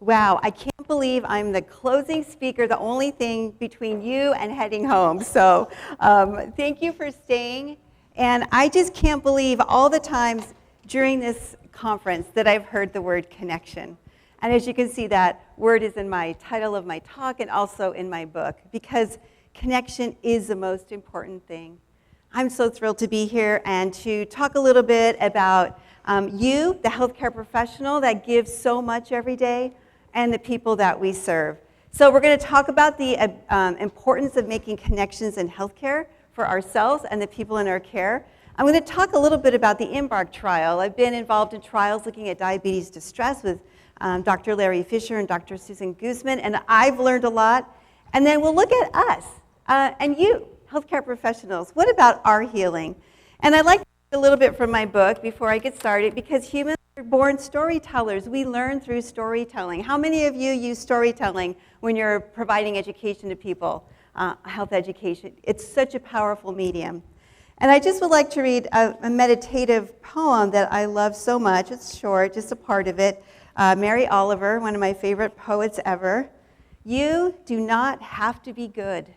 Wow, I can't believe I'm the closing speaker, the only thing between you and heading home. So thank you for staying. And I just can't believe all the times during this conference that I've heard the word connection. And as you can see, that word is in my title of my talk and also in my book, because connection is the most important thing. I'm so thrilled to be here and to talk a little bit about you, the healthcare professional that gives so much every day, and the people that we serve. So we're going to talk about the importance of making connections in healthcare for ourselves and the people in our care. I'm going to talk a little bit about the Embark trial. I've been involved in trials looking at diabetes distress with Dr. Larry Fisher and Dr. Susan Guzman, and I've learned a lot. And then we'll look at us and you, healthcare professionals. What about our healing? And I'd like to talk a little bit from my book before I get started, because humans are born storytellers. We learn through storytelling. How many of you use storytelling when you're providing education to people, health education? It's such a powerful medium. And I just would like to read a meditative poem that I love so much. It's short, just a part of it. Mary Oliver, one of my favorite poets ever. You do not have to be good.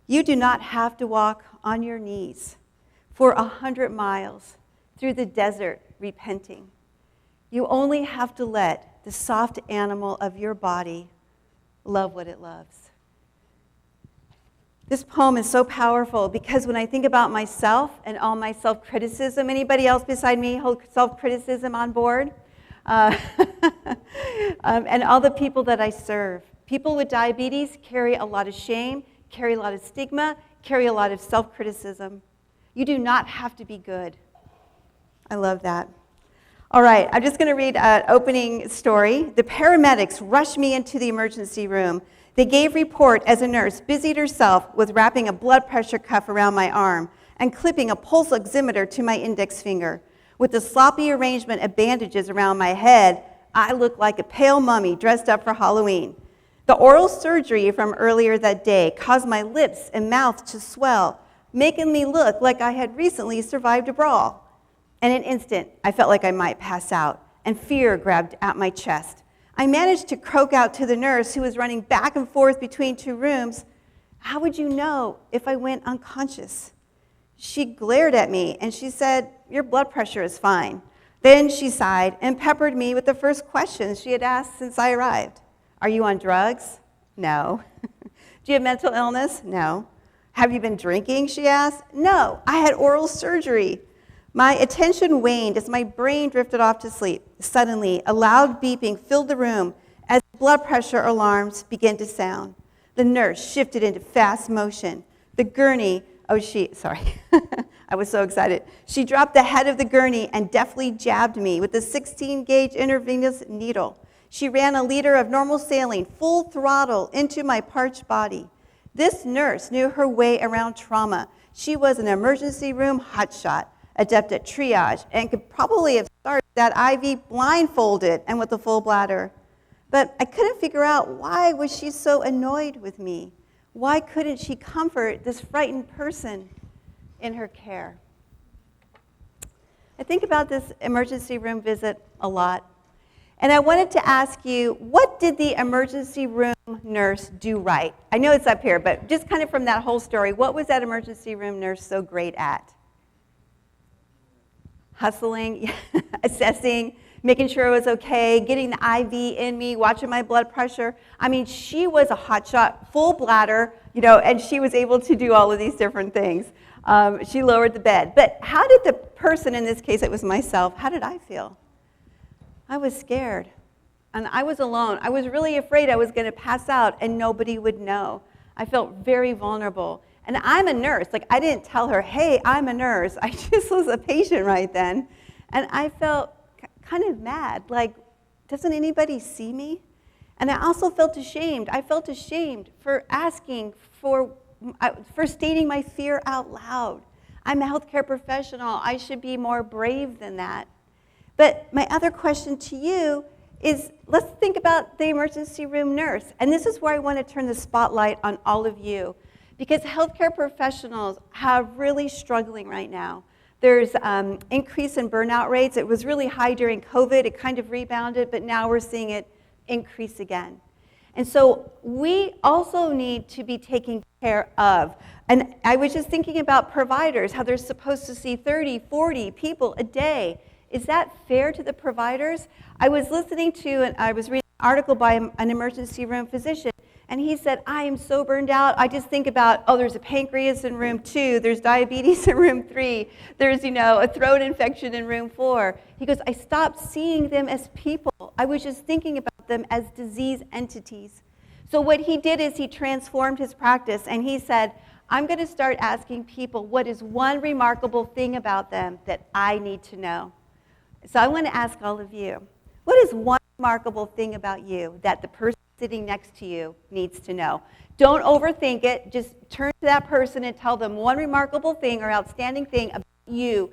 You do not have to walk on your knees for 100 miles through the desert repenting. You only have to let the soft animal of your body love what it loves. This poem is so powerful because when I think about myself and all my self-criticism, anybody else beside me hold self-criticism on board? And all the people that I serve. People with diabetes carry a lot of shame, carry a lot of stigma, carry a lot of self-criticism. You do not have to be good. I love that. All right, I'm just going to read an opening story. The paramedics rushed me into the emergency room. They gave report as a nurse busied herself with wrapping a blood pressure cuff around my arm and clipping a pulse oximeter to my index finger. With the sloppy arrangement of bandages around my head, I looked like a pale mummy dressed up for Halloween. The oral surgery from earlier that day caused my lips and mouth to swell, making me look like I had recently survived a brawl. In an instant, I felt like I might pass out, and fear grabbed at my chest. I managed to croak out to the nurse, who was running back and forth between two rooms, "How would you know if I went unconscious?" She glared at me, and she said, "Your blood pressure is fine." Then she sighed and peppered me with the first questions she had asked since I arrived. "Are you on drugs?" "No." "Do you have mental illness?" "No." "Have you been drinking?" she asked. "No, I had oral surgery." My attention waned as my brain drifted off to sleep. Suddenly, a loud beeping filled the room as blood pressure alarms began to sound. The nurse shifted into fast motion. The gurney, I was so excited. She dropped the head of the gurney and deftly jabbed me with a 16-gauge intravenous needle. She ran a liter of normal saline full throttle into my parched body. This nurse knew her way around trauma. She was an emergency room hotshot, adept at triage, and could probably have started that IV blindfolded and with a full bladder. But I couldn't figure out, why was she so annoyed with me? Why couldn't she comfort this frightened person in her care? I think about this emergency room visit a lot. And I wanted to ask you, what did the emergency room nurse do right? I know it's up here, but just kind of from that whole story, what was that emergency room nurse so great at? Hustling, assessing, making sure it was okay, getting the IV in me, watching my blood pressure. I mean, she was a hotshot, full bladder, and she was able to do all of these different things. She lowered the bed. But how did the person, in this case it was myself, how did I feel? I was scared, and I was alone. I was really afraid I was going to pass out and nobody would know. I felt very vulnerable. And I'm a nurse. I didn't tell her, "Hey, I'm a nurse." I just was a patient right then. And I felt kind of mad, doesn't anybody see me? And I also felt ashamed. I felt ashamed for asking, for stating my fear out loud. I'm a healthcare professional. I should be more brave than that. But my other question to you is, let's think about the emergency room nurse. And this is where I want to turn the spotlight on all of you, because healthcare professionals are really struggling right now. There's increase in burnout rates. It was really high during COVID. It kind of rebounded, but now we're seeing it increase again. And so we also need to be taken care of. And I was just thinking about providers, how they're supposed to see 30, 40 people a day. Is that fair to the providers? I was listening to, and I was reading an article by an emergency room physician, and he said, I am so burned out. I just think about, oh, there's a pancreas in room 2, there's diabetes in room 3, there's, a throat infection in room 4. He goes, I stopped seeing them as people. I was just thinking about them as disease entities. So what he did is he transformed his practice, and he said, I'm going to start asking people, what is one remarkable thing about them that I need to know? So I want to ask all of you, what is one remarkable thing about you that the person sitting next to you needs to know? Don't overthink it. Just turn to that person and tell them one remarkable thing or outstanding thing about you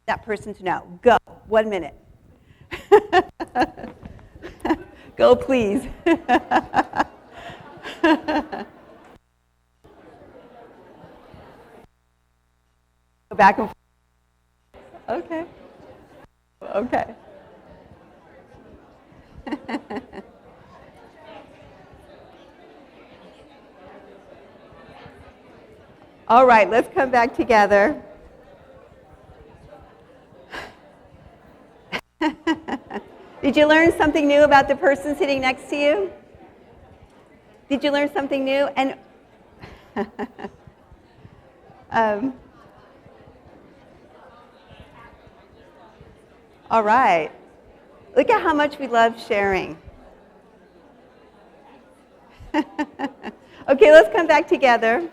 that person to know. Go. 1 minute. Go, please. Go back and forth. Okay. Okay. All right, let's come back together. Did you learn something new about the person sitting next to you? Did you learn something new? And all right. Look at how much we love sharing. Okay, let's come back together.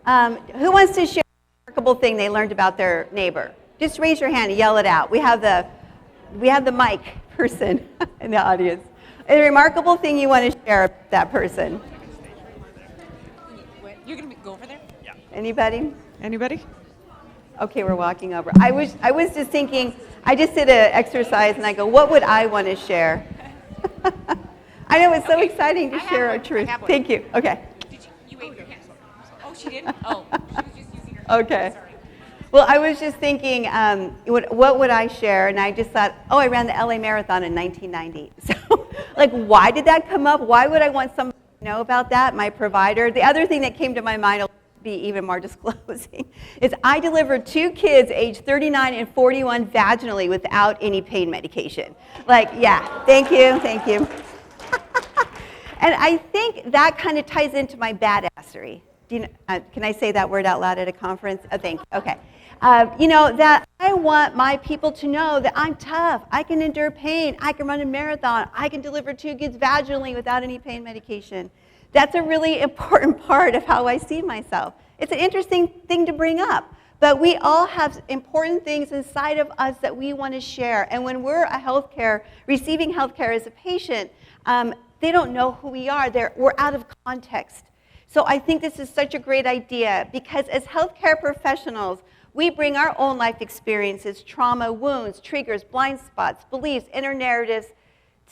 Who wants to share a remarkable thing they learned about their neighbor? Just raise your hand and yell it out. We have the mic person in the audience. A remarkable thing you want to share about that person. You're going to go over there? Yeah. Anybody? Anybody? Okay, we're walking over. I was just thinking, I just did an exercise and I go, what would I want to share? I know, it's so exciting to share our truth. Thank you. Okay. Did you waved your hand. Oh, she did? Oh, she was just using her hand. Okay. Sorry. Well, I was just thinking, what would I share? And I just thought, I ran the LA Marathon in 1990. So, why did that come up? Why would I want somebody to know about that? My provider. The other thing that came to my mind, I'll be even more disclosing, is I delivered 2 kids aged 39 and 41 vaginally without any pain medication. Yeah, thank you. And I think that kind of ties into my badassery. Can I say that word out loud at a conference? Oh, thank you. Okay. That I want my people to know that I'm tough. I can endure pain. I can run a marathon. I can deliver 2 kids vaginally without any pain medication. That's a really important part of how I see myself. It's an interesting thing to bring up, but we all have important things inside of us that we want to share. And when we're receiving healthcare as a patient, they don't know who we are. We're out of context. So I think this is such a great idea because as healthcare professionals, we bring our own life experiences, trauma, wounds, triggers, blind spots, beliefs, inner narratives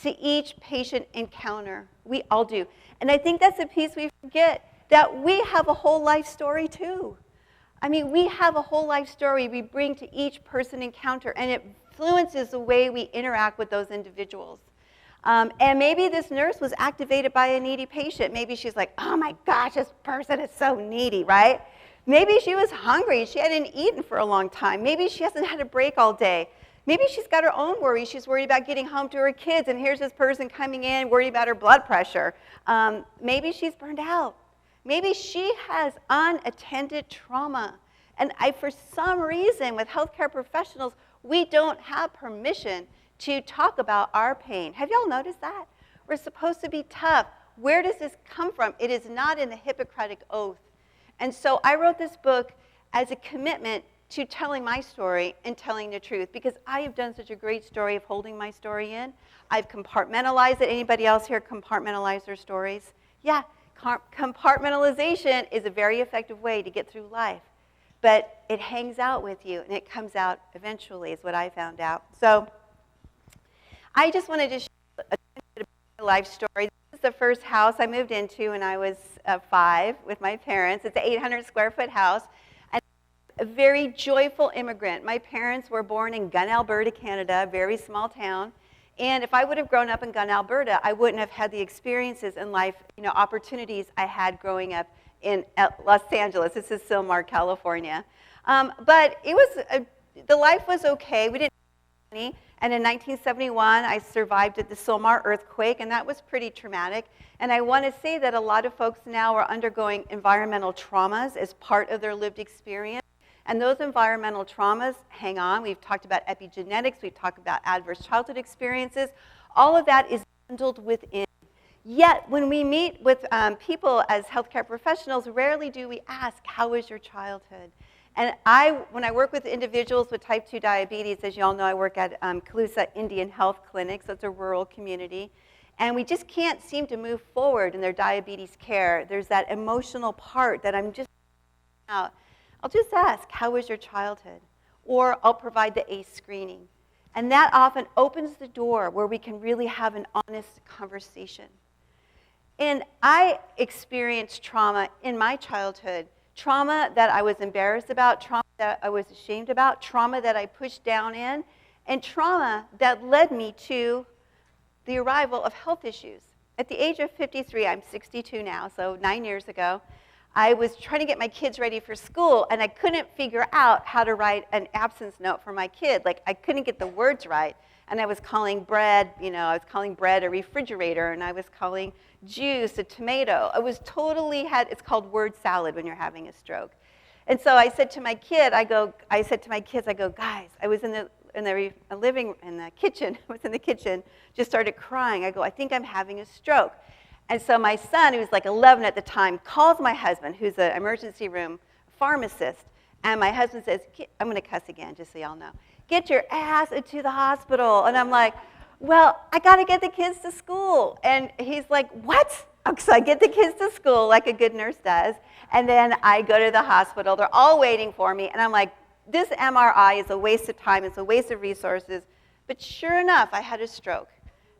to each patient encounter. We all do. And I think that's a piece we forget, that we have a whole life story too. I mean, we have a whole life story we bring to each person encounter, and it influences the way we interact with those individuals. And maybe this nurse was activated by a needy patient. Maybe she's like, oh my gosh, this person is so needy, right? Maybe she was hungry. She hadn't eaten for a long time. Maybe she hasn't had a break all day. Maybe she's got her own worries. She's worried about getting home to her kids, and here's this person coming in worried about her blood pressure. Maybe she's burned out. Maybe she has unattended trauma. And for some reason, with healthcare professionals, we don't have permission to talk about our pain. Have y'all noticed that? We're supposed to be tough. Where does this come from? It is not in the Hippocratic Oath. And so I wrote this book as a commitment to telling my story and telling the truth, because I have done such a great story of holding my story in. I've compartmentalized it. Anybody else here compartmentalize their stories? Yeah, compartmentalization is a very effective way to get through life. But it hangs out with you, and it comes out eventually, is what I found out. So I just wanted to share a bit of my life story. This is the first house I moved into when I was 5 with my parents. It's an 800-square-foot house. And a very joyful immigrant. My parents were born in Gunn, Alberta, Canada, a very small town. And if I would have grown up in Gunn, Alberta, I wouldn't have had the experiences in life, opportunities I had growing up in Los Angeles. This is Sylmar, California. But the life was okay. We didn't have money. And in 1971, I survived at the Sylmar earthquake, and that was pretty traumatic. And I want to say that a lot of folks now are undergoing environmental traumas as part of their lived experience. And those environmental traumas, hang on, we've talked about epigenetics, we've talked about adverse childhood experiences. All of that is bundled within. Yet, when we meet with people as healthcare professionals, rarely do we ask, how was your childhood? And when I work with individuals with type 2 diabetes, as you all know, I work at Calusa Indian Health Clinic, so it's a rural community. And we just can't seem to move forward in their diabetes care. There's that emotional part that I'm just out. I'll just ask, how was your childhood? Or I'll provide the ACE screening. And that often opens the door where we can really have an honest conversation. And I experienced trauma in my childhood, trauma that I was embarrassed about, trauma that I was ashamed about, trauma that I pushed down in, and trauma that led me to the arrival of health issues. At the age of 53, I'm 62 now, so 9 years ago, I was trying to get my kids ready for school, and I couldn't figure out how to write an absence note for my kid. Like, I couldn't get the words right. And I was calling bread, a refrigerator, and I was calling juice a tomato. I was totally it's called word salad when you're having a stroke. And so I said to my kids, I go, guys, I was in the kitchen, just started crying. I go, I think I'm having a stroke. And so my son, who was like 11 at the time, calls my husband, who's an emergency room pharmacist, and my husband says, I'm going to cuss again, just so y'all know, get your ass into the hospital. And I'm like, well, I got to get the kids to school. And he's like, what? So I get the kids to school like a good nurse does, and then I go to the hospital. They're all waiting for me, and I'm like, this MRI is a waste of time. It's a waste of resources. But sure enough, I had a stroke.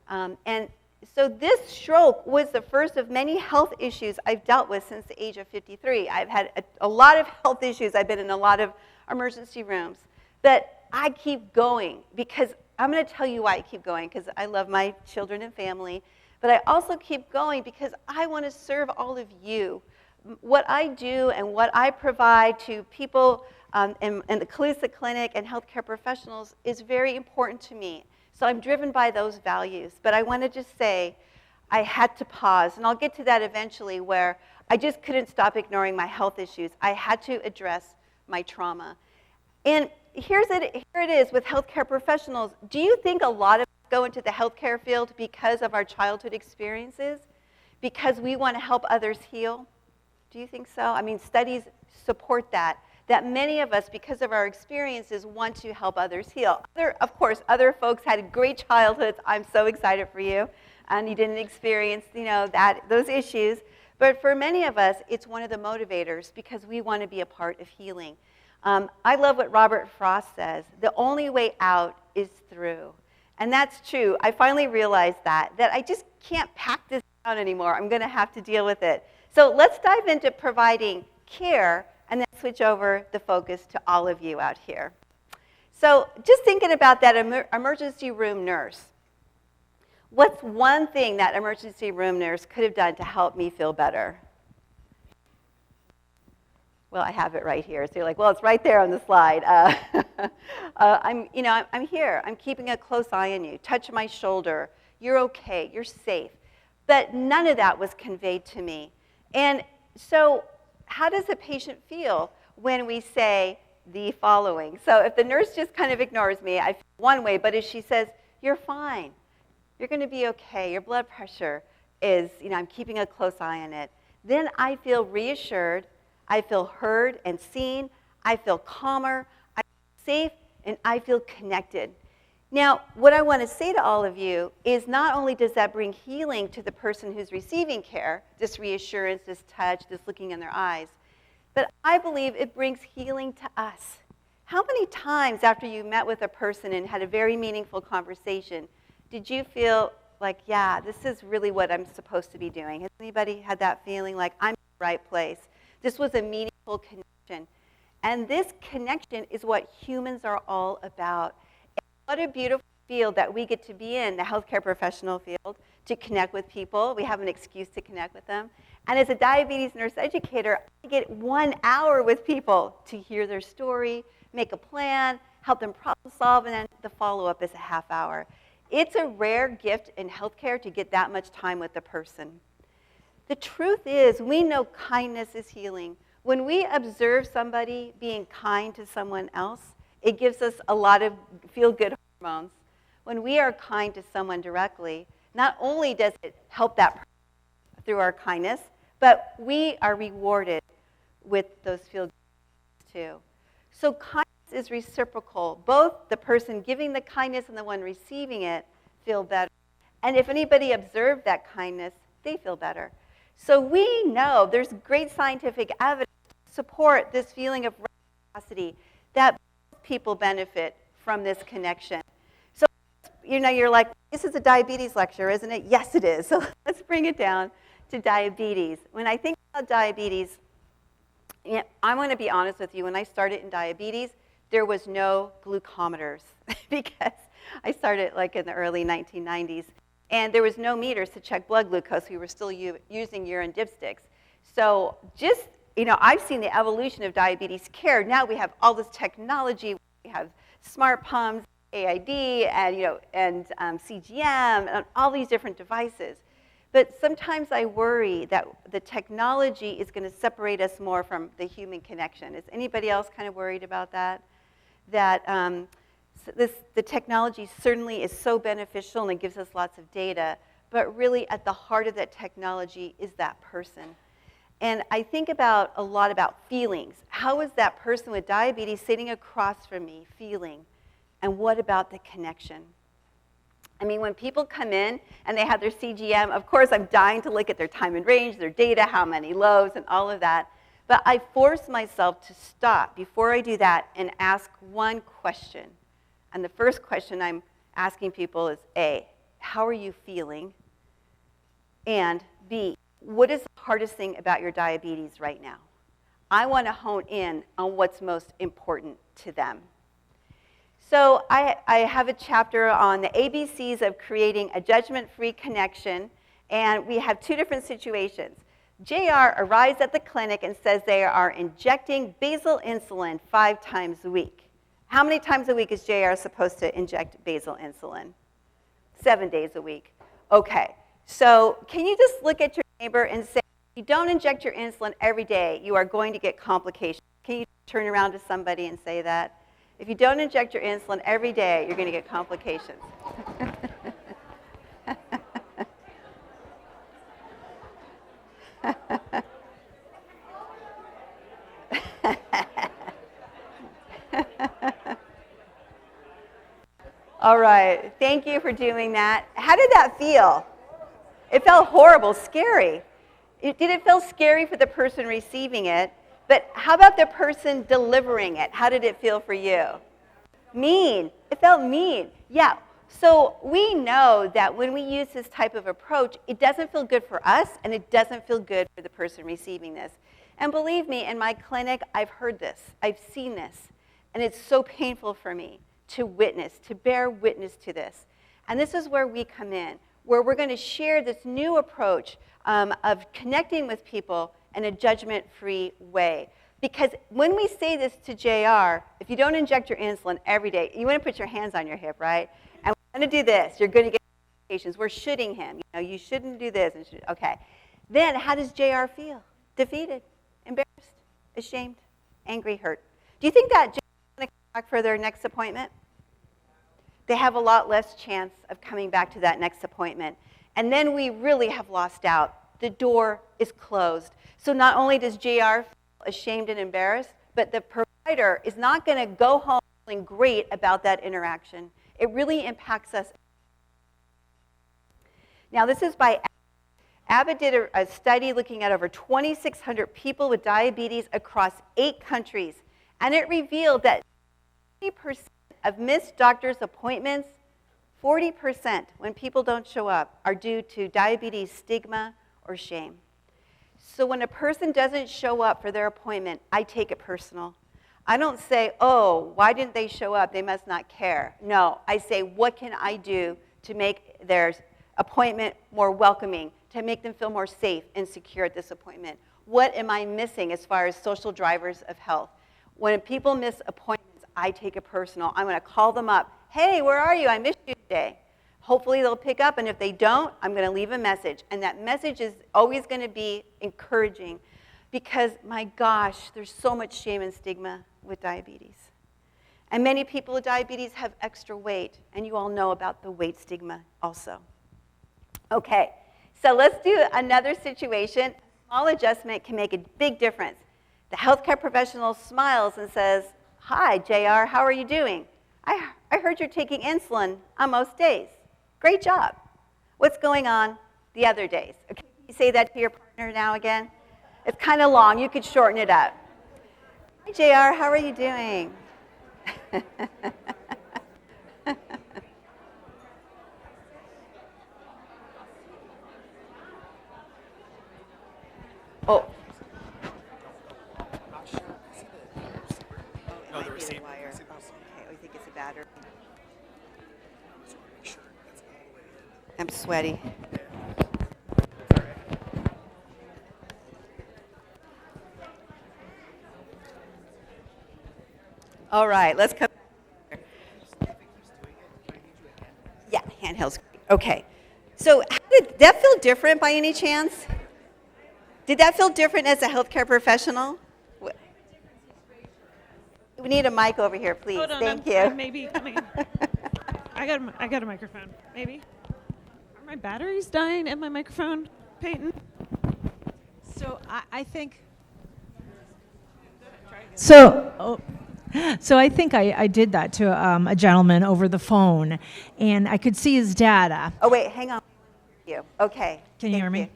And so this stroke was the first of many health issues I've dealt with since the age of 53. I've had a lot of health issues. I've been in a lot of emergency rooms. But I keep going because I'm going to tell you why I keep going, because I love my children and family. But I also keep going because I want to serve all of you. What I do and what I provide to people in the Calusa Clinic and healthcare professionals is very important to me. So I'm driven by those values. But I want to just say I had to pause, and I'll get to that eventually, where I just couldn't stop ignoring my health issues. I had to address my trauma. And here it is with healthcare professionals. Do you think a lot of us go into the healthcare field because of our childhood experiences? Because we want to help others heal? Do you think so? I mean, studies support that many of us, because of our experiences, want to help others heal. Of course, other folks had great childhoods. I'm so excited for you. And you didn't experience, those issues. But for many of us, it's one of the motivators because we want to be a part of healing. I love what Robert Frost says. The only way out is through. And that's true. I finally realized that I just can't pack this down anymore. I'm going to have to deal with it. So let's dive into providing care and then switch over the focus to all of you out here. So just thinking about that emergency room nurse. What's one thing that emergency room nurse could have done to help me feel better? Well, I have it right here. So you're like, well, it's right there on the slide. I'm here. I'm keeping a close eye on you. Touch my shoulder. You're okay. You're safe. But none of that was conveyed to me. And so how does the patient feel when we say the following? So if the nurse just kind of ignores me, I feel one way. But if she says, you're fine, you're going to be okay, your blood pressure is, I'm keeping a close eye on it, then I feel reassured, I feel heard and seen, I feel calmer, I feel safe, and I feel connected. Now, what I want to say to all of you is not only does that bring healing to the person who's receiving care, this reassurance, this touch, this looking in their eyes, but I believe it brings healing to us. How many times after you met with a person and had a very meaningful conversation, did you feel like, yeah, this is really what I'm supposed to be doing? Has anybody had that feeling like I'm in the right place? This was a meaningful connection. And this connection is what humans are all about. What a beautiful field that we get to be in, the healthcare professional field, to connect with people. We have an excuse to connect with them. And as a diabetes nurse educator, I get 1 hour with people to hear their story, make a plan, help them problem solve, and then the follow-up is a half hour. It's a rare gift in healthcare to get that much time with the person. The truth is, we know kindness is healing. When we observe somebody being kind to someone else, it gives us a lot of feel-good hormones. When we are kind to someone directly, not only does it help that person through our kindness, but we are rewarded with those feel-good too. So kindness is reciprocal. Both the person giving the kindness and the one receiving it feel better. And if anybody observed that kindness, they feel better. So we know there's great scientific evidence to support this feeling of reciprocity, that people benefit from this connection. So, you're like, this is a diabetes lecture, isn't it? Yes, it is. So let's bring it down to diabetes. When I think about diabetes, I'm going to be honest with you. When I started in diabetes, there was no glucometers because I started like in the early 1990s. And there was no meters to check blood glucose. We were still using urine dipsticks. So just, I've seen the evolution of diabetes care. Now we have all this technology. We have smart pumps, AID, and CGM, and all these different devices. But sometimes I worry that the technology is going to separate us more from the human connection. Is anybody else kind of worried about that? That the technology certainly is so beneficial and it gives us lots of data, but really at the heart of that technology is that person. And I think a lot about feelings. How is that person with diabetes sitting across from me feeling? And what about the connection? I mean, when people come in and they have their CGM, of course I'm dying to look at their time and range, their data, how many lows, and all of that. But I force myself to stop before I do that and ask one question. And the first question I'm asking people is A, how are you feeling? And B, what is the hardest thing about your diabetes right now? I want to hone in on what's most important to them. So I have a chapter on the ABCs of creating a judgment-free connection, and we have two different situations. JR arrives at the clinic and says they are injecting basal insulin 5 times a week. How many times a week is JR supposed to inject basal insulin? 7 days a week. Okay, so can you just look at your neighbor and say, if you don't inject your insulin every day, you are going to get complications. Can you turn around to somebody and say that? If you don't inject your insulin every day, you're going to get complications. All right, thank you for doing that. How did that feel? It felt horrible, scary. Did it feel scary for the person receiving it? But how about the person delivering it? How did it feel for you? Mean. It felt mean. Yeah. So we know that when we use this type of approach, it doesn't feel good for us, and it doesn't feel good for the person receiving this. And believe me, in my clinic, I've heard this. I've seen this. And it's so painful for me to witness, to bear witness to this. And this is where we come in, where we're going to share this new approach of connecting with people in a judgment-free way. Because when we say this to JR, if you don't inject your insulin every day, you want to put your hands on your hip, right? And we're going to do this. You're going to get complications. We're shooting him. You shouldn't do this. Okay. Then how does JR feel? Defeated, embarrassed, ashamed, angry, hurt. Do you think that JR is going to come back for their next appointment? They have a lot less chance of coming back to that next appointment. And then we really have lost out. The door is closed. So not only does JR feel ashamed and embarrassed, but the provider is not going to go home feeling great about that interaction. It really impacts us. Now, this is by Abbott did a study looking at over 2,600 people with diabetes across 8 countries, and it revealed that 40% of missed doctor's appointments, 40% when people don't show up, are due to diabetes stigma or shame. So when a person doesn't show up for their appointment, I take it personal. I don't say, oh, why didn't they show up? They must not care. No, I say, what can I do to make their appointment more welcoming, to make them feel more safe and secure at this appointment? What am I missing as far as social drivers of health? When people miss appointments, I take it personal. I'm going to call them up. Hey, where are you? I missed you today. Hopefully they'll pick up, and if they don't, I'm going to leave a message. And that message is always going to be encouraging because, my gosh, there's so much shame and stigma with diabetes. And many people with diabetes have extra weight, and you all know about the weight stigma also. Okay, so let's do another situation. A small adjustment can make a big difference. The healthcare professional smiles and says, hi, JR, how are you doing? I heard you're taking insulin on most days. Great job. What's going on the other days? Okay, can you say that to your partner now again? It's kind of long. You could shorten it up. Hi, JR, how are you doing? Oh. No, the receiver. Wire. Oh, okay, I think it's a battery. I'm sweaty. All right, let's come. Yeah, handheld's great. Okay. So did that feel different by any chance? Did that feel different as a healthcare professional? We need a mic over here, please. Hold on, Thank I'm you. maybe coming. I got a microphone. Maybe. Are my batteries dying in my microphone, Peyton? So I think. So I think I did that to a gentleman over the phone, and I could see his data. Oh, wait, hang on. You. Okay. Can you thank hear me?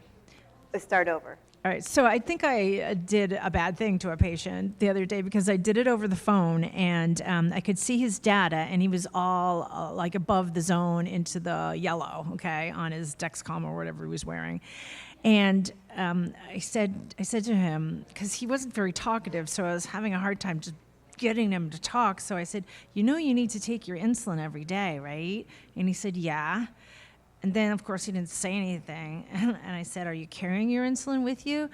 Let's start over. All right, so I think I did a bad thing to a patient the other day because I did it over the phone, and I could see his data, and he was all like above the zone into the yellow, okay, on his Dexcom or whatever he was wearing. And I said to him, because he wasn't very talkative, so I was having a hard time just getting him to talk. So I said, you know you need to take your insulin every day, right? And he said, yeah. And then, of course, he didn't say anything. And I said, are you carrying your insulin with you?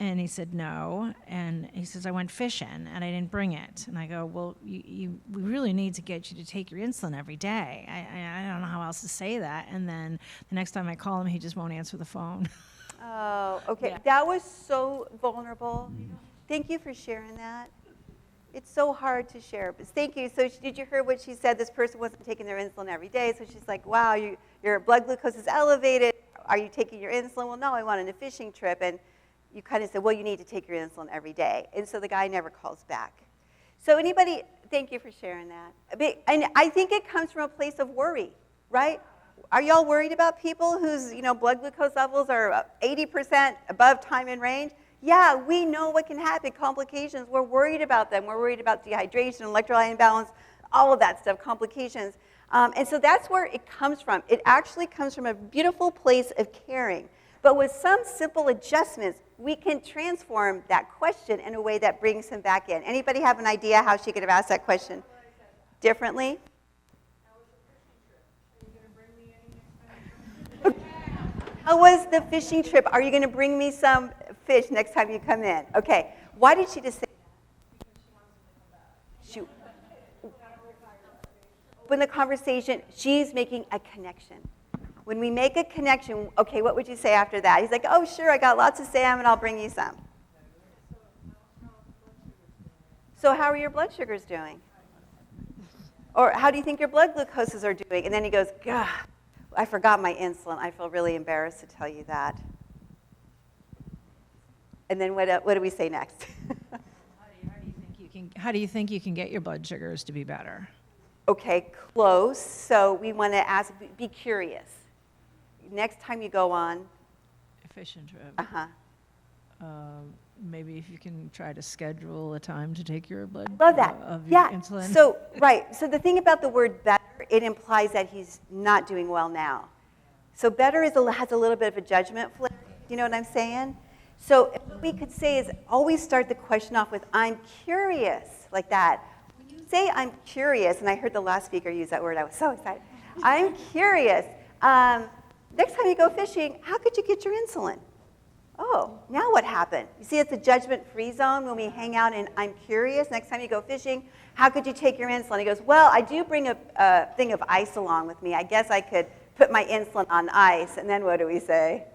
And he said, no. And he says, I went fishing, and I didn't bring it. And I go, well, we really need to get you to take your insulin every day. I don't know how else to say that. And then the next time I call him, he just won't answer the phone. Oh, okay. Yeah. That was so vulnerable. Thank you for sharing that. It's so hard to share, but thank you. So did you hear what she said? This person wasn't taking their insulin every day, so she's like, wow, your blood glucose is elevated. Are you taking your insulin? Well, no, I went on a fishing trip, and you kind of said, well, you need to take your insulin every day. And so the guy never calls back. So anybody, thank you for sharing that. And I think it comes from a place of worry, right? Are y'all worried about people whose blood glucose levels are 80% above time in range? Yeah, we know what can happen, complications. We're worried about them. We're worried about dehydration, electrolyte imbalance, all of that stuff, complications. And so that's where it comes from. It actually comes from a beautiful place of caring. But with some simple adjustments, we can transform that question in a way that brings him back in. Anybody have an idea how she could have asked that question differently? How was the fishing trip? Are you going to bring me some fish next time you come in? Okay. Why did she just say that? She open the conversation. She's making a connection. When we make a connection, okay, what would you say after that? He's like, oh, sure, I got lots of salmon. I'll bring you some. So how are your blood sugars doing? Or how do you think your blood glucoses are doing? And then he goes, God, I forgot my insulin. I feel really embarrassed to tell you that. And then what do we say next? How do you think you can get your blood sugars to be better? Okay, close. So we want to ask, be curious. Next time you go on. Efficient trip. Uh-huh. Maybe if you can try to schedule a time to take your blood Love that. Of your Yeah. insulin. So, right. So the thing about the word better, it implies that he's not doing well now. So better has a little bit of a judgment flip. You know what I'm saying? So what we could say is always start the question off with, I'm curious, like that. When you say I'm curious, and I heard the last speaker use that word, I was so excited. I'm curious. Next time you go fishing, how could you get your insulin? Oh, now what happened? You see, it's a judgment-free zone when we hang out and I'm curious. Next time you go fishing, how could you take your insulin? He goes, well, I do bring a thing of ice along with me. I guess I could put my insulin on ice. And then what do we say?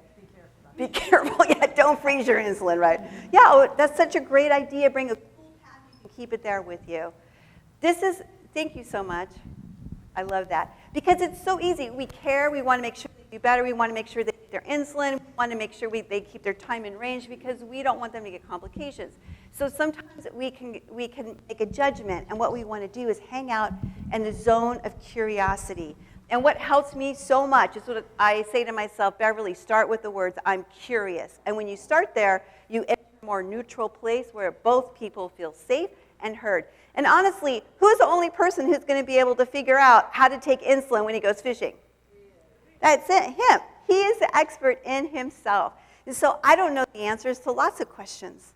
Be careful. Yeah, don't freeze your insulin, right? Yeah, oh, that's such a great idea. Bring a cool pack and keep it there with you. Thank you so much. I love that. Because it's so easy. We care. We want to make sure they do better. We want to make sure they get their insulin. We want to make sure they keep their time in range because we don't want them to get complications. So sometimes we can make a judgment, and what we want to do is hang out in the zone of curiosity. And what helps me so much is what I say to myself, Beverly, start with the words, I'm curious. And when you start there, you enter a more neutral place where both people feel safe and heard. And honestly, who's the only person who's going to be able to figure out how to take insulin when he goes fishing? That's it, him. He is the expert in himself. And so I don't know the answers to lots of questions.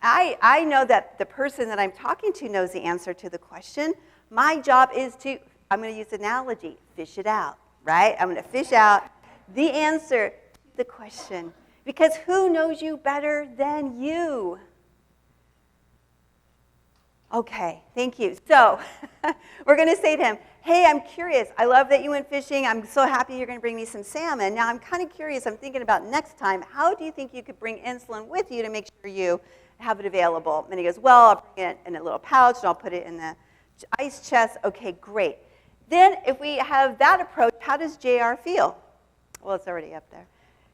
I know that the person that I'm talking to knows the answer to the question. My job is to, I'm going to use an analogy, fish it out, right? I'm going to fish out the answer to the question. Because who knows you better than you? Okay, thank you. So we're going to say to him, hey, I'm curious. I love that you went fishing. I'm so happy you're going to bring me some salmon. Now, I'm kind of curious. I'm thinking about next time, how do you think you could bring insulin with you to make sure you have it available? And he goes, well, I'll bring it in a little pouch, and I'll put it in the ice chest. Okay, great. Then if we have that approach, how does JR feel? Well, it's already up there.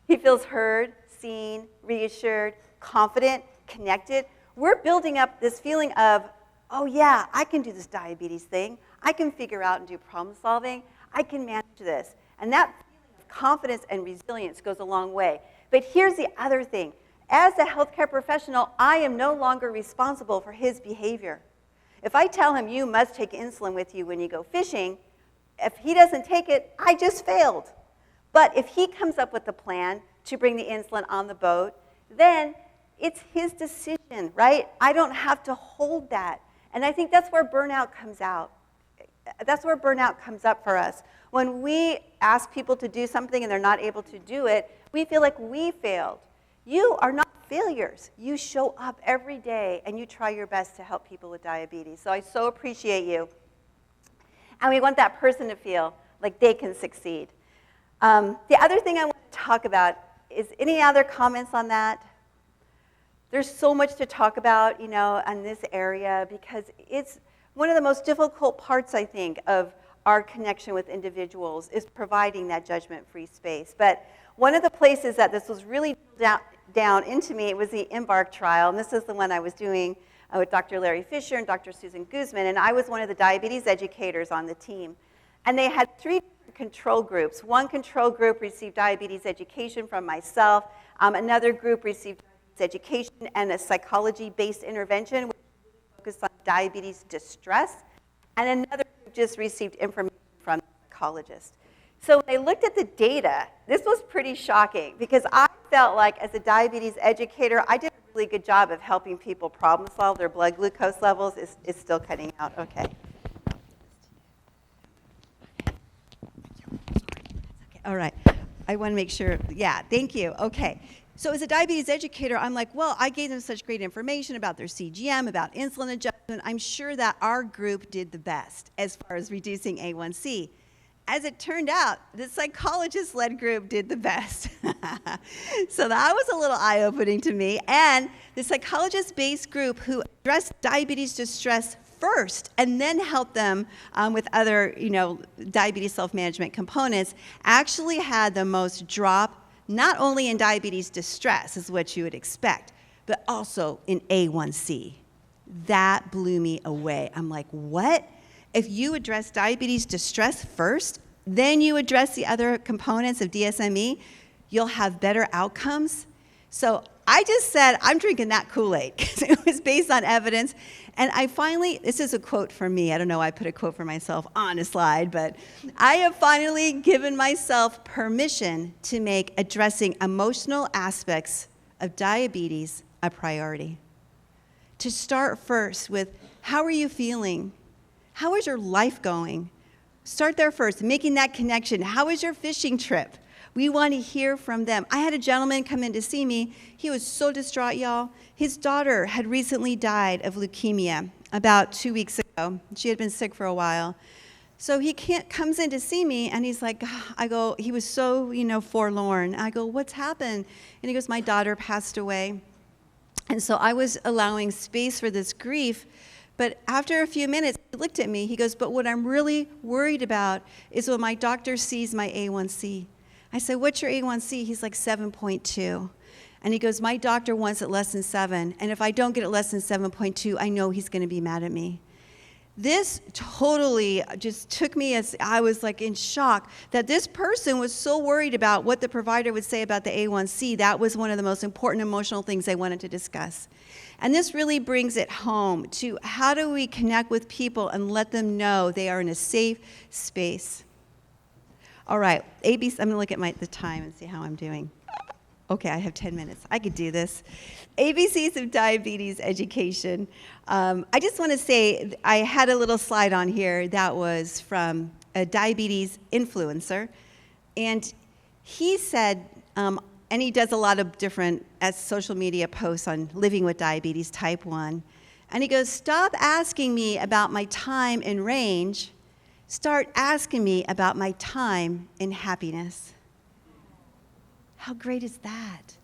He feels heard, seen, reassured, confident, connected. We're building up this feeling of, oh yeah, I can do this diabetes thing. I can figure out and do problem solving. I can manage this. And that feeling of confidence and resilience goes a long way. But here's the other thing. As a healthcare professional, I am no longer responsible for his behavior. If I tell him you must take insulin with you when you go fishing, if he doesn't take it, I just failed. But if he comes up with a plan to bring the insulin on the boat, then it's his decision, right? I don't have to hold that. And I think that's where burnout comes out. That's where burnout comes up for us. When we ask people to do something and they're not able to do it, we feel like we failed. You are not failures. You show up every day and you try your best to help people with diabetes. So I so appreciate you. And we want that person to feel like they can succeed. The other thing I want to talk about is any other comments on that? There's so much to talk about, on this area because it's one of the most difficult parts, I think, of our connection with individuals is providing that judgment-free space. But one of the places that this was really down into me, it was the Embark trial, and this is the one I was doing with Dr. Larry Fisher and Dr. Susan Guzman, and I was one of the diabetes educators on the team. And they had 3 control groups. One control group received diabetes education from myself. Another group received education and a psychology-based intervention which focused on diabetes distress, and another group just received information from the psychologist. So when I looked at the data, this was pretty shocking because I felt like as a diabetes educator, I did a really good job of helping people problem solve their blood glucose levels. It's still cutting out, okay. All right, I want to make sure, yeah, thank you, okay. So as a diabetes educator, I'm like, well, I gave them such great information about their CGM, about insulin adjustment. I'm sure that our group did the best as far as reducing A1C. As it turned out, the psychologist-led group did the best. So that was a little eye-opening to me. And the psychologist-based group who addressed diabetes distress first and then helped them with other, diabetes self-management components actually had the most drop not only in diabetes distress, is what you would expect, but also in A1C. That blew me away. I'm like, what? If you address diabetes distress first, then you address the other components of DSME, you'll have better outcomes. So I just said, I'm drinking that Kool-Aid because it was based on evidence. And I finally, this is a quote from me. I don't know why I put a quote for myself on a slide, but I have finally given myself permission to make addressing emotional aspects of diabetes a priority. To start first with, how are you feeling? How is your life going? Start there first, making that connection. How was your fishing trip? We want to hear from them. I had a gentleman come in to see me. He was so distraught, y'all. His daughter had recently died of leukemia about 2 weeks ago. She had been sick for a while. So he comes in to see me, and he's like, I go, he was so, forlorn. I go, what's happened? And he goes, my daughter passed away. And so I was allowing space for this grief. But after a few minutes, he looked at me. He goes, but what I'm really worried about is when my doctor sees my A1C. I said, what's your A1C? He's like 7.2. And he goes, my doctor wants it less than 7. And if I don't get it less than 7.2, I know he's going to be mad at me. This totally just took me as I was like in shock that this person was so worried about what the provider would say about the A1C. That was one of the most important emotional things they wanted to discuss. And this really brings it home to how do we connect with people and let them know they are in a safe space. All right, ABC, I'm going to look at the time and see how I'm doing. Okay, I have 10 minutes. I could do this. ABCs of diabetes education. I just want to say I had a little slide on here that was from a diabetes influencer. And he said, and he does a lot of different social media posts on living with diabetes type 1. And he goes, stop asking me about my time in range. Start asking me about my time in happiness. How great is that?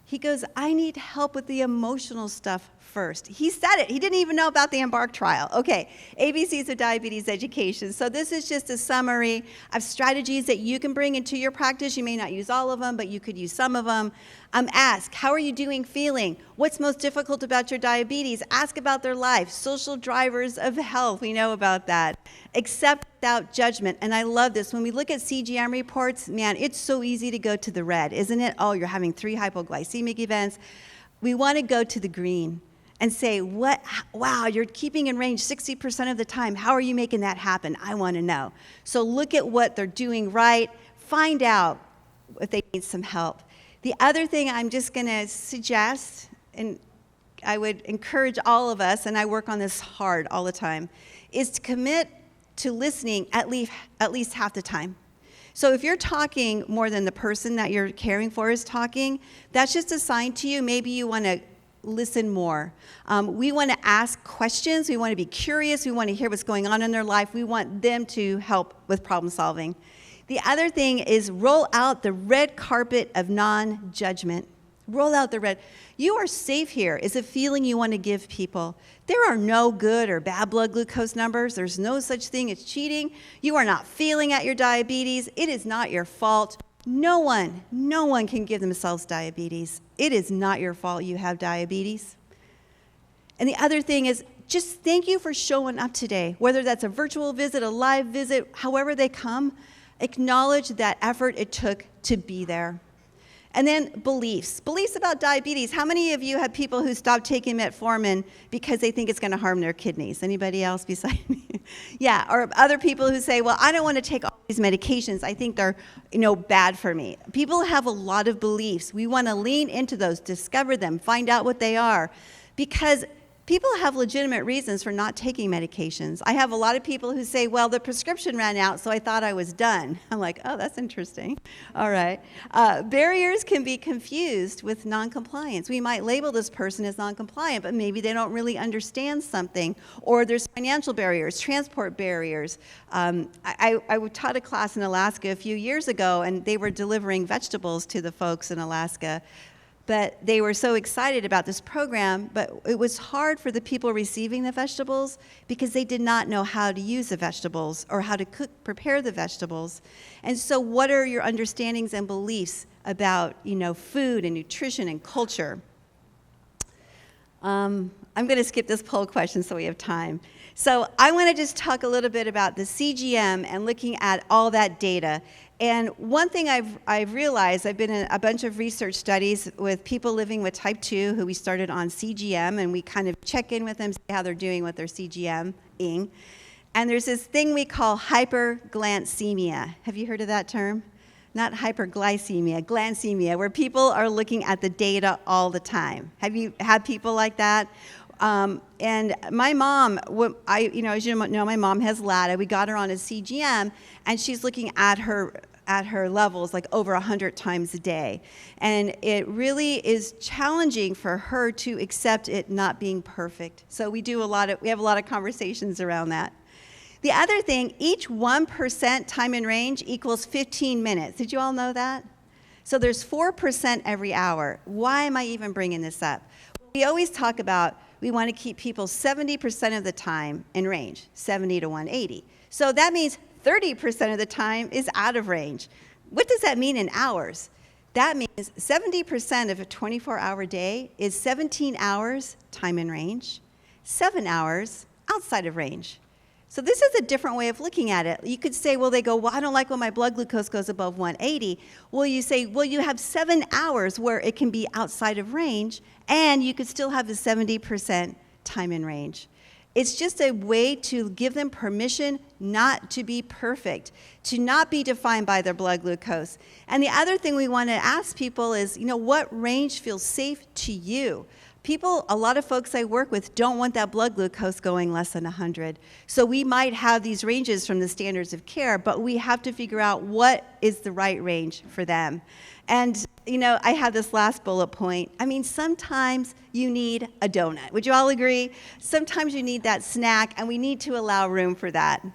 He goes, I need help with the emotional stuff first. He said it. He didn't even know about the EMBARK trial. Okay, ABCs of diabetes education. So this is just a summary of strategies that you can bring into your practice. You may not use all of them, but you could use some of them. Ask, how are you doing feeling? What's most difficult about your diabetes? Ask about their life. Social drivers of health, we know about that. Accept without judgment. And I love this. When we look at CGM reports, man, it's so easy to go to the red, isn't it? Oh, you're having 3 hypoglycemic events. We want to go to the green and say, wow, you're keeping in range 60% of the time. How are you making that happen? I want to know. So look at what they're doing right. Find out if they need some help. The other thing I'm just going to suggest, and I would encourage all of us, and I work on this hard all the time, is to commit to listening at least half the time. So if you're talking more than the person that you're caring for is talking, that's just a sign to you. Maybe you want to listen more. We want to ask questions. We want to be curious. We want to hear what's going on in their life. We want them to help with problem solving. The other thing is roll out the red carpet of non-judgment. Roll out the red. You are safe here is a feeling you want to give people. There are no good or bad blood glucose numbers. There's no such thing as cheating. You are not feeling at your diabetes. It is not your fault. No one can give themselves diabetes. It is not your fault you have diabetes. And the other thing is, just thank you for showing up today. Whether that's a virtual visit, a live visit, however they come, acknowledge that effort it took to be there. And then beliefs about diabetes. How many of you have people who stopped taking metformin because they think it's going to harm their kidneys? Anybody else beside me? Yeah, or other people who say, well, I don't want to take all these medications. I think they're, bad for me. People have a lot of beliefs. We want to lean into those, discover them, find out what they are, because people have legitimate reasons for not taking medications. I have a lot of people who say, well, the prescription ran out, so I thought I was done. I'm like, oh, that's interesting. All right. Barriers can be confused with noncompliance. We might label this person as noncompliant, but maybe they don't really understand something. Or there's financial barriers, transport barriers. I taught a class in Alaska a few years ago, and they were delivering vegetables to the folks in Alaska. But they were so excited about this program, but it was hard for the people receiving the vegetables because they did not know how to use the vegetables or how to prepare the vegetables. And so what are your understandings and beliefs about, food and nutrition and culture? I'm going to skip this poll question so we have time. So I want to just talk a little bit about the CGM and looking at all that data. And one thing I've realized, I've been in a bunch of research studies with people living with type 2 who we started on CGM, and we kind of check in with them, see how they're doing with their CGM-ing. And there's this thing we call hyperglycemia. Have you heard of that term? not hyperglycemia, glycemia, where people are looking at the data all the time. Have you had people like that? And my mom, as you know, my mom has LADA. We got her on a CGM, and she's looking at her levels like over 100 times a day. And it really is challenging for her to accept it not being perfect. So we have a lot of conversations around that. The other thing, each 1% time in range equals 15 minutes. Did you all know that? So there's 4% every hour. Why am I even bringing this up? We always talk about we want to keep people 70% of the time in range, 70 to 180. So that means 30% of the time is out of range. What does that mean in hours? That means 70% of a 24-hour day is 17 hours time in range, 7 hours outside of range. So this is a different way of looking at it. You could say, well, I don't like when my blood glucose goes above 180. Well, you say, well, you have 7 hours where it can be outside of range, and you could still have the 70% time in range. It's just a way to give them permission not to be perfect, to not be defined by their blood glucose. And the other thing we want to ask people is, what range feels safe to you? A lot of folks I work with don't want that blood glucose going less than 100. So we might have these ranges from the standards of care, but we have to figure out what is the right range for them. And, I have this last bullet point. Sometimes you need a donut. Would you all agree? Sometimes you need that snack, and we need to allow room for that.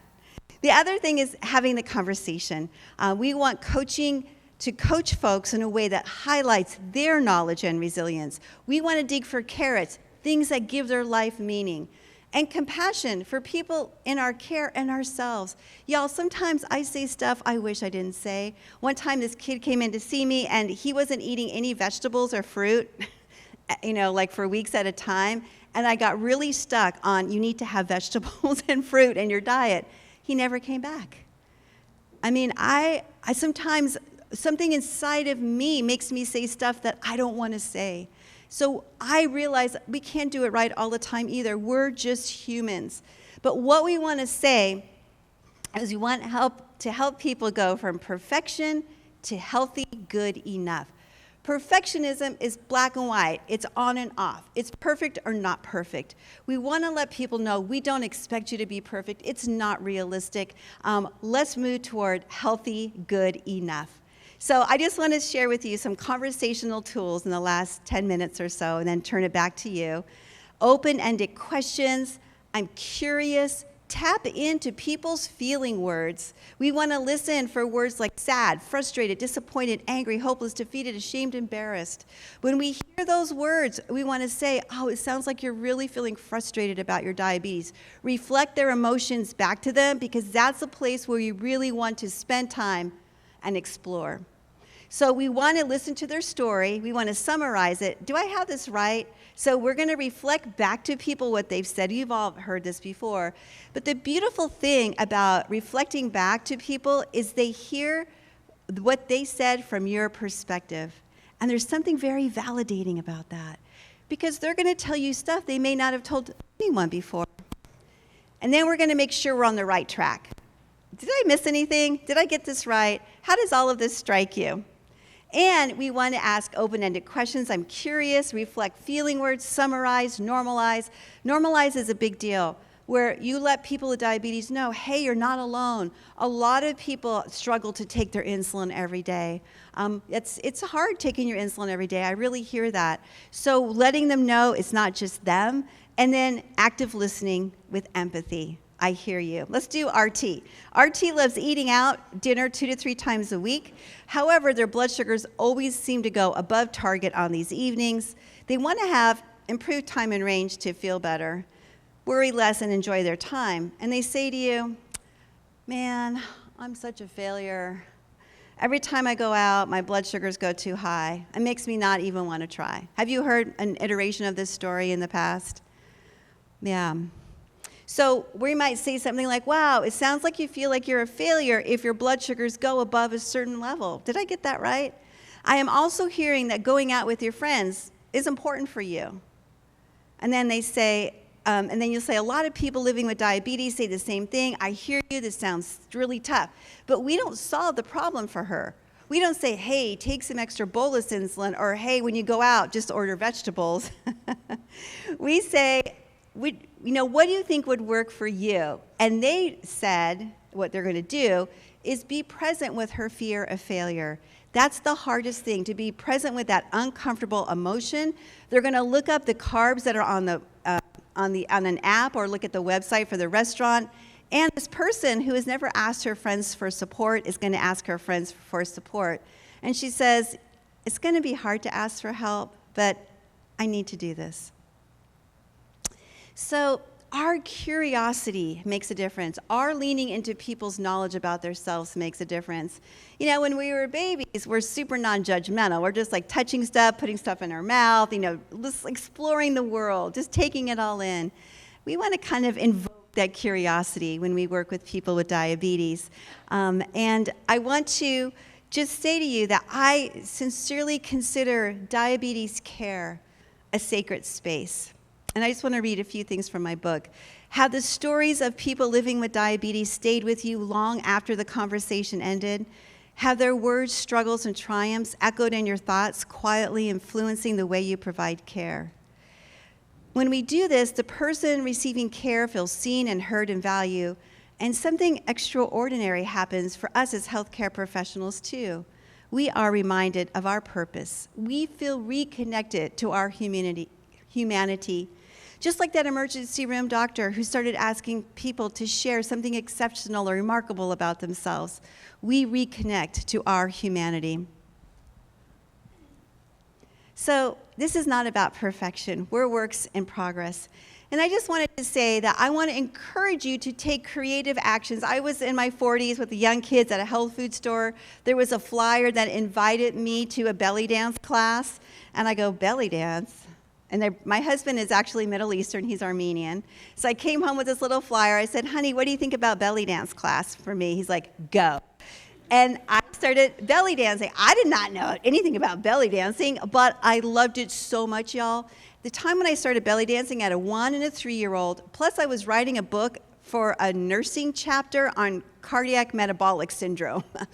The other thing is having the conversation. We want coaching to coach folks in a way that highlights their knowledge and resilience. We want to dig for carrots, things that give their life meaning. And compassion for people in our care and ourselves. Y'all, sometimes I say stuff I wish I didn't say. One time this kid came in to see me, and he wasn't eating any vegetables or fruit, like for weeks at a time. And I got really stuck on, you need to have vegetables and fruit in your diet. He never came back. I sometimes, something inside of me makes me say stuff that I don't want to say. So I realize we can't do it right all the time either. We're just humans. But what we want to say is we want to help people go from perfection to healthy, good enough. Perfectionism is black and white. It's on and off. It's perfect or not perfect. We want to let people know we don't expect you to be perfect. It's not realistic. Let's move toward healthy, good enough. So I just want to share with you some conversational tools in the last 10 minutes or so, and then turn it back to you. Open-ended questions. I'm curious. Tap into people's feeling words. We want to listen for words like sad, frustrated, disappointed, angry, hopeless, defeated, ashamed, embarrassed. When we hear those words, we want to say, oh, it sounds like you're really feeling frustrated about your diabetes. Reflect their emotions back to them, because that's a place where you really want to spend time and explore. So we want to listen to their story. We want to summarize it. Do I have this right? So we're going to reflect back to people what they've said. You've all heard this before. But the beautiful thing about reflecting back to people is they hear what they said from your perspective. And there's something very validating about that, because they're going to tell you stuff they may not have told anyone before. And then we're going to make sure we're on the right track. Did I miss anything? Did I get this right? How does all of this strike you? And we want to ask open-ended questions. I'm curious, reflect feeling words, summarize, normalize. Normalize is a big deal, where you let people with diabetes know, hey, you're not alone. A lot of people struggle to take their insulin every day. It's hard taking your insulin every day. I really hear that. So letting them know it's not just them. And then active listening with empathy. I hear you. Let's do RT. RT loves eating out, dinner 2 to 3 times a week. However, their blood sugars always seem to go above target on these evenings. They want to have improved time in range to feel better, worry less, and enjoy their time. And they say to you, man, I'm such a failure. Every time I go out, my blood sugars go too high. It makes me not even want to try. Have you heard an iteration of this story in the past? Yeah. So we might say something like, wow, it sounds like you feel like you're a failure if your blood sugars go above a certain level. Did I get that right? I am also hearing that going out with your friends is important for you. And then they say, and then you'll say, a lot of people living with diabetes say the same thing. I hear you, this sounds really tough. But we don't solve the problem for her. We don't say, hey, take some extra bolus insulin, or hey, when you go out, just order vegetables. We say, what do you think would work for you? And they said what they're going to do is be present with her fear of failure. That's the hardest thing, to be present with that uncomfortable emotion. They're going to look up the carbs that are on an app, or look at the website for the restaurant. And this person who has never asked her friends for support is going to ask her friends for support. And she says, it's going to be hard to ask for help, but I need to do this. So our curiosity makes a difference. Our leaning into people's knowledge about themselves makes a difference. When we were babies, we're super non-judgmental. We're just like touching stuff, putting stuff in our mouth, just exploring the world, just taking it all in. We want to kind of invoke that curiosity when we work with people with diabetes. And I want to just say to you that I sincerely consider diabetes care a sacred space. And I just want to read a few things from my book. Have the stories of people living with diabetes stayed with you long after the conversation ended? Have their words, struggles, and triumphs echoed in your thoughts, quietly influencing the way you provide care? When we do this, the person receiving care feels seen and heard and valued, and something extraordinary happens for us as healthcare professionals too. We are reminded of our purpose. We feel reconnected to our humanity. Just like that emergency room doctor who started asking people to share something exceptional or remarkable about themselves, we reconnect to our humanity. So this is not about perfection. We're works in progress. And I just wanted to say that I want to encourage you to take creative actions. I was in my 40s with the young kids at a health food store. There was a flyer that invited me to a belly dance class. And I go, belly dance? And my husband is actually Middle Eastern. He's Armenian. So I came home with this little flyer. I said, honey, what do you think about belly dance class for me? He's like, go. And I started belly dancing. I did not know anything about belly dancing, but I loved it so much, y'all. The time when I started belly dancing, I had a 1- and a 3-year-old. Plus, I was writing a book for a nursing chapter on cardiac metabolic syndrome. So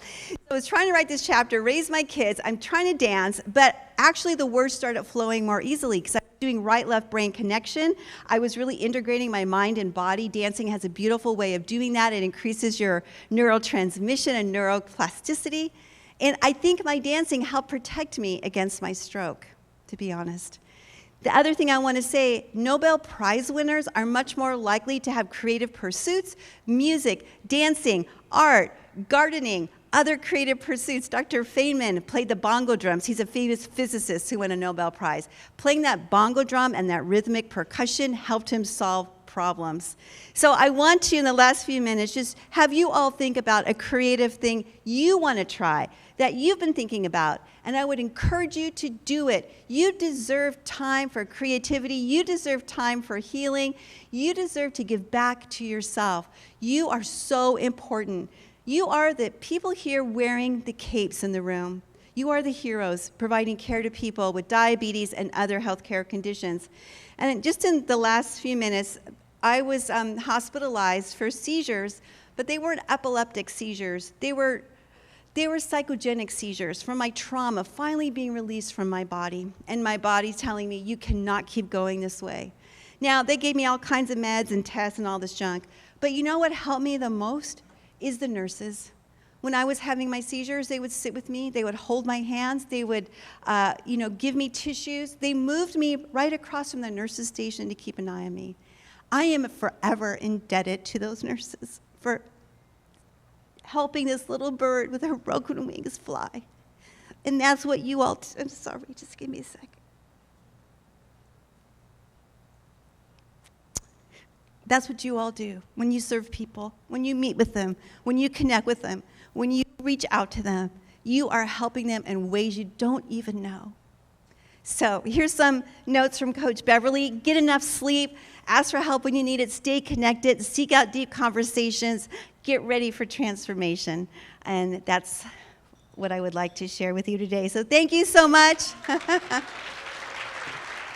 I was trying to write this chapter, raise my kids. I'm trying to dance, but actually the words started flowing more easily because I was doing right-left brain connection. I was really integrating my mind and body. Dancing has a beautiful way of doing that. It increases your neurotransmission and neuroplasticity. And I think my dancing helped protect me against my stroke, to be honest. The other thing I want to say, Nobel Prize winners are much more likely to have creative pursuits: music, dancing, art, gardening, other creative pursuits. Dr. Feynman played the bongo drums. He's a famous physicist who won a Nobel Prize. Playing that bongo drum and that rhythmic percussion helped him solve problems. So I want to, in the last few minutes, just have you all think about a creative thing you want to try that you've been thinking about, and I would encourage you to do it. You deserve time for creativity. You deserve time for healing. You deserve to give back to yourself. You are so important. You are the people here wearing the capes in the room. You are the heroes providing care to people with diabetes and other healthcare conditions. And just in the last few minutes, I was hospitalized for seizures, but they weren't epileptic seizures. They were psychogenic seizures from my trauma finally being released from my body, and my body telling me, you cannot keep going this way. Now, they gave me all kinds of meds and tests and all this junk, but you know what helped me the most is the nurses. When I was having my seizures, they would sit with me, they would hold my hands, they would give me tissues. They moved me right across from the nurses' station to keep an eye on me. I am forever indebted to those nurses for helping this little bird with her broken wings fly. And that's what you all, I'm sorry, just give me a second. That's what you all do when you serve people, when you meet with them, when you connect with them, when you reach out to them. You are helping them in ways you don't even know. So here's some notes from Coach Beverly. Get enough sleep. Ask for help when you need it. Stay connected. Seek out deep conversations. Get ready for transformation. And that's what I would like to share with you today. So thank you so much.